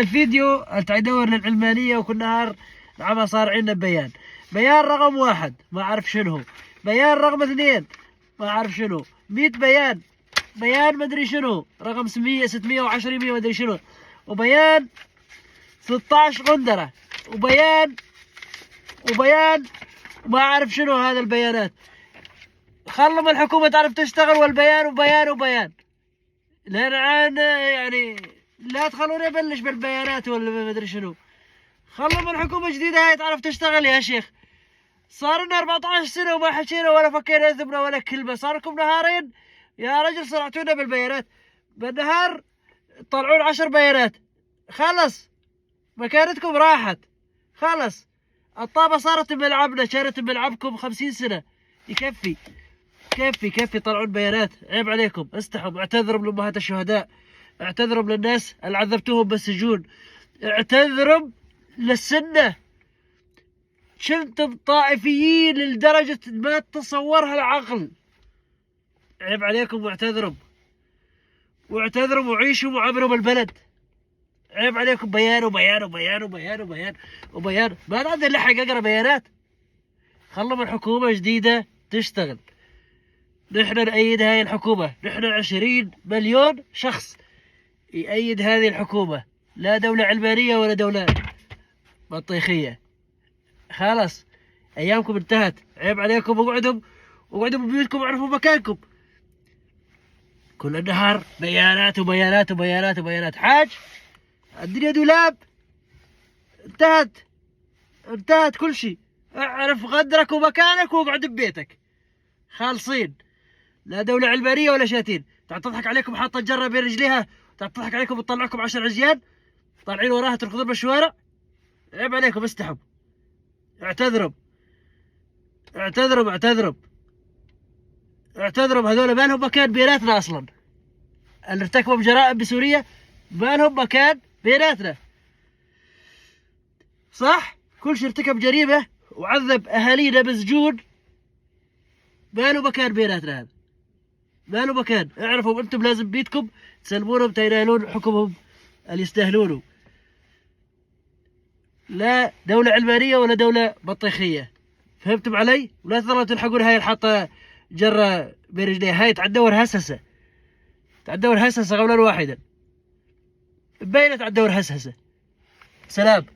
الفيديو تاع يدور للعلمانية وكل نهار نعم صار عندنا بيان. بيان رقم 1 ما أعرف شنو، بيان رقم 2 ما أعرف شنو، 100 بيان، بيان مدري شنو رقم 610 100 مدري شنو، وبيان 16 غندرة، وبيان ما أعرف شنو هذا البيانات. خلوا الحكومة تعرف تشتغل والبيان وبيان لأن يعني لا تخلوني أبلش بالبيانات ولا ما أدري شنو. خلوا الحكومة جديدة هاي تعرف تشتغل يا شيخ. صار لنا 14 سنة وما حكينا ولا فكينا ذبنا ولا كلمة، صار لكم نهارين يا رجل صرعتونا بالبيانات. بالنهار طلعون 10 بيانات، خلص مكانتكم راحت، خلص الطابة صارت بملعبنا، كانت بملعبكم 50 سنة. يكفي كفي كفي طلعون بيانات، عيب عليكم، استحوا. اعتذروا لأمهات الشهداء، اعتذروا للناس اللي عذبتوهم بالسجون، اعتذروا للسنة. كنتم طائفيين لدرجة ما تتصورها العقل، عيب عليكم. واعتذروا وعيشوا وعمروا بالبلد، عيب عليكم. بيان وبيان ما عندي لحق اقرا بيانات. خلوا الحكومة جديدة تشتغل، نحن نأيد هاي الحكومة، نحن 20 مليون شخص يأيد هذه الحكومة، لا دولة علمانية ولا دولة بطيخية. خلاص أيامكم انتهت، عيب عليكم. اقعدوا ببيوتكم واعرفوا مكانكم. كل النهار بيانات. حاج الدنيا دولاب، انتهت كل شيء. اعرف قدرك ومكانك واقعد ببيتك، خالصين. لا دولة علمانية ولا شاتين. تعال تضحك عليكم حاطة الجرة بين رجليها، تعال تضحك عليكم تطلعكم 10 عزيان طالعين وراها تركضون بالشوارع. عيب عليكم، استحوا. اعتذروا. هذول ما لهم مكان بيناتنا اصلا. اللي ارتكبوا جرائم بسوريا ما لهم مكان بيناتنا، صح؟ كل شيء ارتكب جريمة وعذب اهالينا بالسجون ما له مكان بيناتنا. هذا ما له مكان. اعرفوا انتم لازم بيتكم تسلمونهم تينالون حكمهم اللي يستاهلونه. لا دولة علمانية ولا دولة بطيخية، فهمتم علي؟ ولا تظلوا تلحقون هاي الحاطة جرة بين رجليها. هاي تعدور هسسة قولا واحدا، بينت تعدور هسسة. سلام.